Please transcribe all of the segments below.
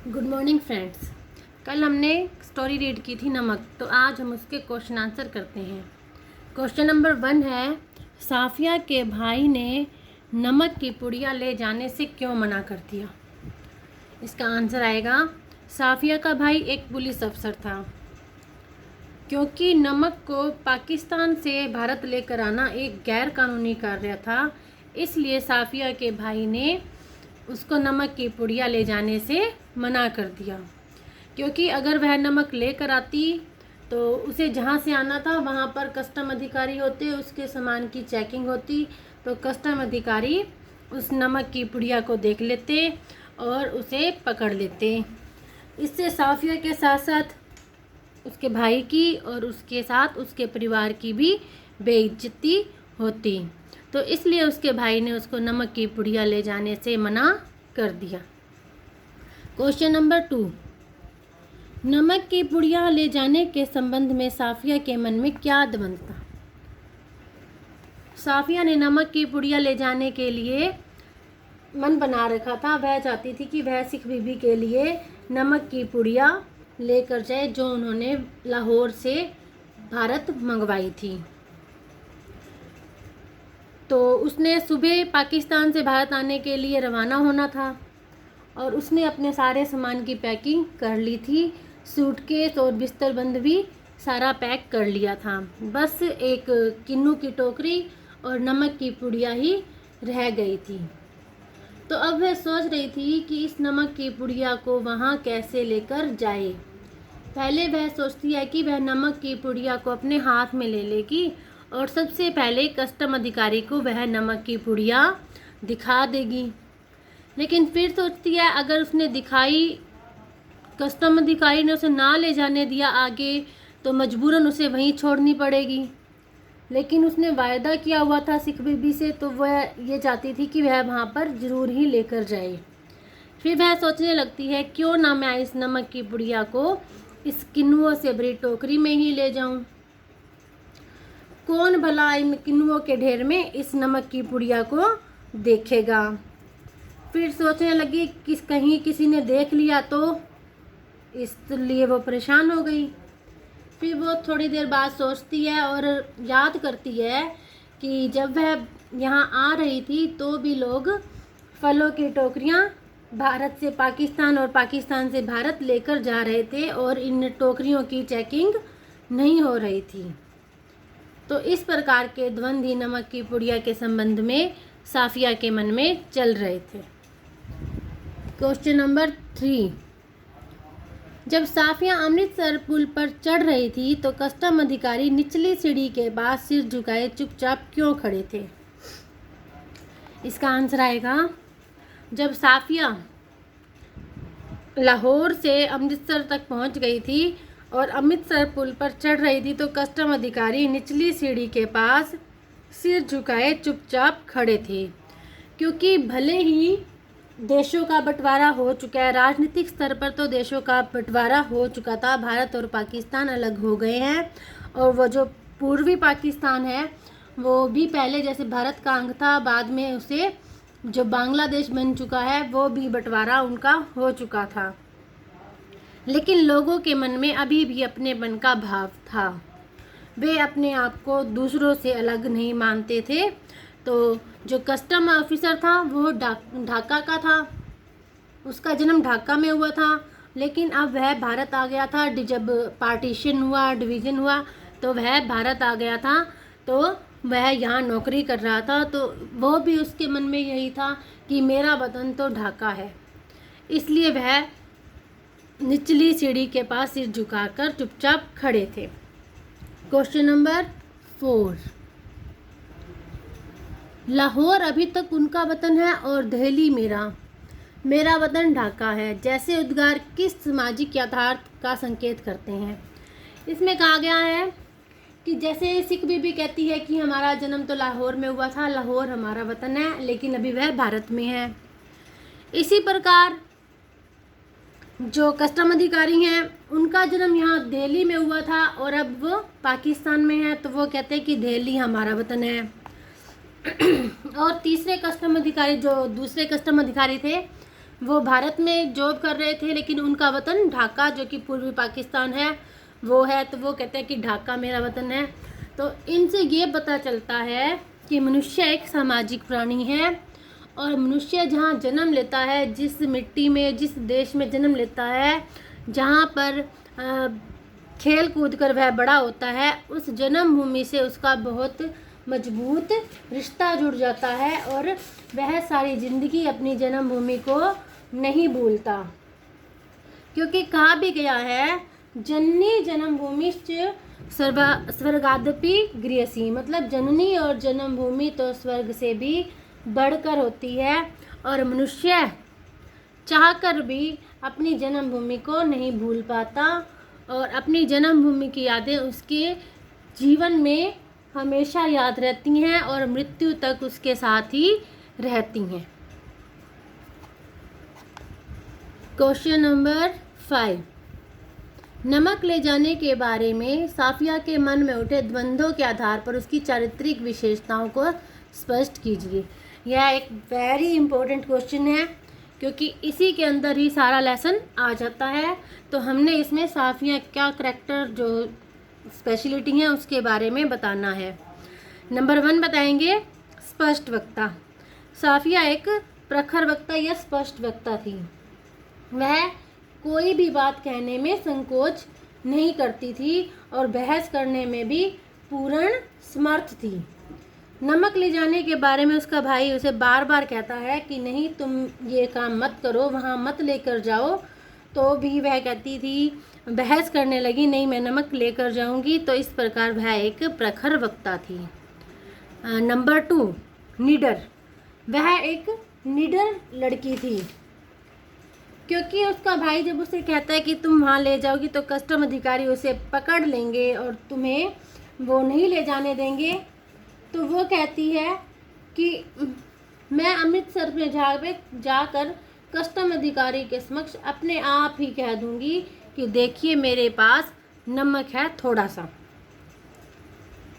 Good morning friends. कल हमने story read की थी नमक, तो आज हम उसके क्वेश्चन आंसर करते हैं। क्वेश्चन नंबर 1 है, साफिया के भाई ने नमक की पुड़िया ले जाने से क्यों मना कर दिया। इसका आंसर आएगा, साफिया का भाई एक पुलिस अफसर था। क्योंकि नमक को पाकिस्तान से भारत लेकर आना एक गैर कानूनी कार्य था, इसलिए साफिया के भाई ने उसको नमक की पुड़िया ले जाने से मना कर दिया। क्योंकि अगर वह नमक लेकर आती तो उसे जहाँ से आना था वहाँ पर कस्टम अधिकारी होते, उसके सामान की चेकिंग होती, तो कस्टम अधिकारी उस नमक की पुड़िया को देख लेते और उसे पकड़ लेते। इससे साफिया के साथ साथ उसके भाई की और उसके साथ उसके परिवार की भी बेइज्जती होती। तो इसलिए उसके भाई ने उसको नमक की पुड़िया ले जाने से मना कर दिया। क्वेश्चन नंबर 2, नमक की पुड़िया ले जाने के संबंध में साफिया के मन में क्या द्वंद्व था। साफिया ने नमक की पुड़िया ले जाने के लिए मन बना रखा था। वह चाहती थी कि वह सिख बीबी के लिए नमक की पुड़िया लेकर जाए जो उन्होंने लाहौर से भारत मंगवाई थी। तो उसने सुबह पाकिस्तान से भारत आने के लिए रवाना होना था और उसने अपने सारे सामान की पैकिंग कर ली थी। सूटकेस और बिस्तर बंद भी सारा पैक कर लिया था। बस एक किन्नू की टोकरी और नमक की पुड़िया ही रह गई थी। तो अब वह सोच रही थी कि इस नमक की पुड़िया को वहाँ कैसे लेकर जाए। पहले वह सोचती है कि वह नमक की पुड़िया को अपने हाथ में ले लेगी और सबसे पहले कस्टम अधिकारी को वह नमक की पुड़िया दिखा देगी। लेकिन फिर सोचती है, अगर उसने दिखाई, कस्टम अधिकारी ने उसे ना ले जाने दिया आगे, तो मजबूरन उसे वहीं छोड़नी पड़ेगी। लेकिन उसने वायदा किया हुआ था सिख बीबी से, तो वह ये चाहती थी कि वह वहाँ पर ज़रूर ही लेकर जाए। फिर वह सोचने लगती है, क्यों ना मैं इस नमक की पुड़िया को इस किन्नुओं से भरी टोकरी में ही ले जाऊं। कौन भला इन किन्नुओं के ढेर में इस नमक की पुड़िया को देखेगा। फिर सोचने लगी कि कहीं किसी ने देख लिया तो, इसलिए वो परेशान हो गई। फिर वो थोड़ी देर बाद सोचती है और याद करती है कि जब वह यहाँ आ रही थी तो भी लोग फलों की टोकरियाँ भारत से पाकिस्तान और पाकिस्तान से भारत लेकर जा रहे थे और इन टोकरियों की चेकिंग नहीं हो रही थी। तो इस प्रकार के द्वंद्व ही नमक की पुड़िया के संबंध में साफिया के मन में चल रहे थे। क्वेश्चन नंबर 3, जब साफिया अमृतसर पुल पर चढ़ रही थी तो कस्टम अधिकारी निचली सीढ़ी के पास सिर झुकाए चुपचाप क्यों खड़े थे। इसका आंसर आएगा, जब साफिया लाहौर से अमृतसर तक पहुंच गई थी और अमृतसर पुल पर चढ़ रही थी तो कस्टम अधिकारी निचली सीढ़ी के पास सिर झुकाए चुपचाप खड़े थे। क्योंकि भले ही देशों का बंटवारा हो चुका है, राजनीतिक स्तर पर तो देशों का बंटवारा हो चुका था, भारत और पाकिस्तान अलग हो गए हैं और वो जो पूर्वी पाकिस्तान है वो भी पहले जैसे भारत का अंग था, बाद में उसे जो बांग्लादेश बन चुका है वो भी बंटवारा उनका हो चुका था। लेकिन लोगों के मन में अभी भी अपनेपन का भाव था। वे अपने आप को दूसरों से अलग नहीं मानते थे। तो जो कस्टम ऑफिसर था वो ढाका का था, उसका जन्म ढाका में हुआ था, लेकिन अब वह भारत आ गया था। जब पार्टीशन हुआ, डिवीज़न हुआ, तो वह भारत आ गया था, तो वह यहाँ नौकरी कर रहा था। तो वो भी उसके मन में यही था कि मेरा वतन तो ढाका है, इसलिए वह निचली सीढ़ी के पास सिर झुकाकर चुपचाप खड़े थे। क्वेश्चन नंबर 4, लाहौर अभी तक उनका वतन है और दिल्ली मेरा वतन ढाका है जैसे उद्गार किस सामाजिक यथार्थ का संकेत करते हैं। इसमें कहा गया है कि जैसे सिख बीबी कहती है कि हमारा जन्म तो लाहौर में हुआ था, लाहौर हमारा वतन है, लेकिन अभी वह भारत में है। इसी प्रकार जो कस्टम अधिकारी हैं उनका जन्म यहाँ दिल्ली में हुआ था और अब वो पाकिस्तान में है, तो वो कहते हैं कि दिल्ली हमारा वतन है। और तीसरे कस्टम अधिकारी, जो दूसरे कस्टम अधिकारी थे, वो भारत में जॉब कर रहे थे, लेकिन उनका वतन ढाका जो कि पूर्वी पाकिस्तान है वो है, तो वो कहते हैं कि ढाका मेरा वतन है। तो इनसे ये पता चलता है कि मनुष्य एक सामाजिक प्राणी है और मनुष्य जहाँ जन्म लेता है, जिस मिट्टी में, जिस देश में जन्म लेता है, जहाँ पर खेल कूद कर वह बड़ा होता है, उस जन्मभूमि से उसका बहुत मजबूत रिश्ता जुड़ जाता है और वह सारी ज़िंदगी अपनी जन्मभूमि को नहीं भूलता। क्योंकि कहा भी गया है, जननी जन्मभूमिश्च स्वर्गादपि गृहसी, मतलब जननी और जन्मभूमि तो स्वर्ग से भी बढ़कर होती है और मनुष्य चाहकर भी अपनी जन्मभूमि को नहीं भूल पाता और अपनी जन्मभूमि की यादें उसके जीवन में हमेशा याद रहती हैं और मृत्यु तक उसके साथ ही रहती हैं। क्वेश्चन नंबर 5, नमक ले जाने के बारे में साफिया के मन में उठे द्वंद्वों के आधार पर उसकी चारित्रिक विशेषताओं को स्पष्ट कीजिए। यह एक वेरी इंपॉर्टेंट क्वेश्चन है क्योंकि इसी के अंदर ही सारा लेसन आ जाता है। तो हमने इसमें साफिया क्या करैक्टर जो स्पेशलिटी हैं उसके बारे में बताना है। नंबर 1 बताएंगे स्पष्ट वक्ता। साफिया एक प्रखर वक्ता या स्पष्ट वक्ता थी। वह कोई भी बात कहने में संकोच नहीं करती थी और बहस करने में भी पूर्ण समर्थ थी। नमक ले जाने के बारे में उसका भाई उसे बार बार कहता है कि नहीं, तुम ये काम मत करो, वहाँ मत लेकर जाओ, तो भी वह कहती थी, बहस करने लगी, नहीं मैं नमक लेकर जाऊंगी। तो इस प्रकार वह एक प्रखर वक्ता थी। नंबर 2 निडर। वह एक निडर लड़की थी क्योंकि उसका भाई जब उसे कहता है कि तुम वहाँ ले जाओगी तो कस्टम अधिकारी उसे पकड़ लेंगे और तुम्हें वो नहीं ले जाने देंगे, तो वो कहती है कि मैं अमृतसर में जाकर कस्टम अधिकारी के समक्ष अपने आप ही कह दूंगी कि देखिए मेरे पास नमक है थोड़ा सा।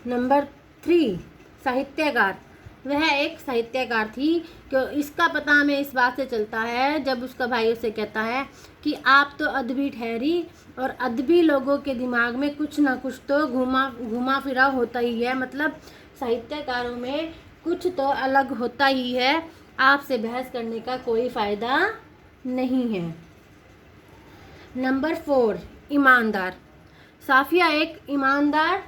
नंबर 3 साहित्यकार। वह एक साहित्यकार थी। क्यों इसका पता हमें इस बात से चलता है जब उसका भाई उसे कहता है कि आप तो अदबी ठहरी, और अदबी लोगों के दिमाग में कुछ ना कुछ तो घुमा फिरा होता ही है, मतलब साहित्यकारों में कुछ तो अलग होता ही है, आपसे बहस करने का कोई फ़ायदा नहीं है। नंबर 4 ईमानदार। साफिया एक ईमानदार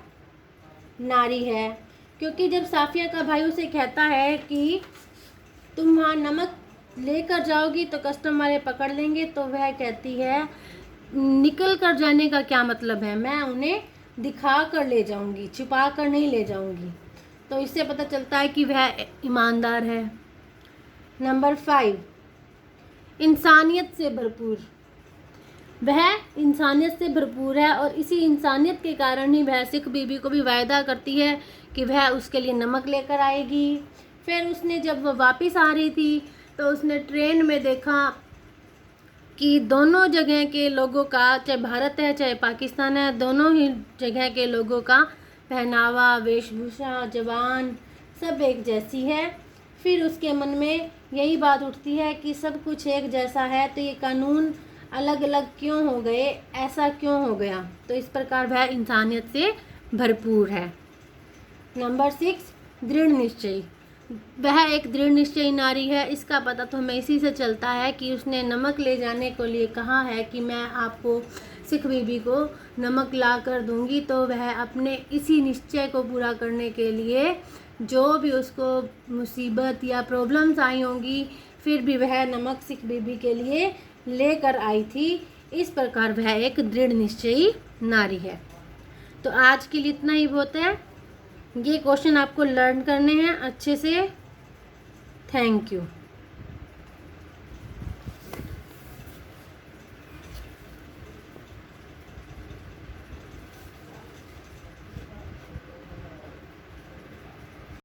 नारी है क्योंकि जब साफिया का भाई उसे कहता है कि तुम वहाँ नमक लेकर जाओगी तो कस्टम वाले पकड़ लेंगे, तो वह कहती है निकल कर जाने का क्या मतलब है, मैं उन्हें दिखा कर ले जाऊंगी, छुपा कर नहीं ले जाऊंगी। तो इससे पता चलता है कि वह ईमानदार है। नंबर 5 इंसानियत से भरपूर। वह इंसानियत से भरपूर है और इसी इंसानियत के कारण ही वह सिख बीबी को भी वायदा करती है कि वह उसके लिए नमक लेकर आएगी। फिर उसने जब वह वापस आ रही थी तो उसने ट्रेन में देखा कि दोनों जगह के लोगों का, चाहे भारत है चाहे पाकिस्तान है, दोनों ही जगह के लोगों का पहनावा, वेशभूषा, जबान सब एक जैसी है। फिर उसके मन में यही बात उठती है कि सब कुछ एक जैसा है तो ये कानून अलग अलग क्यों हो गए, ऐसा क्यों हो गया। तो इस प्रकार वह इंसानियत से भरपूर है। नंबर 6 दृढ़ निश्चयी। वह एक दृढ़ निश्चयी नारी है। इसका पता तो हमें इसी से चलता है कि उसने नमक ले जाने को लिए कहा है कि मैं आपको सिख बीबी को नमक ला कर दूंगी, तो वह अपने इसी निश्चय को पूरा करने के लिए जो भी उसको मुसीबत या प्रॉब्लम्स आई होंगी, फिर भी वह नमक सिख बीबी के लिए लेकर आई थी। इस प्रकार वह एक दृढ़ निश्चयी नारी है। तो आज के लिए इतना ही बहुत है। ये क्वेश्चन आपको लर्न करने हैं अच्छे से। Thank you.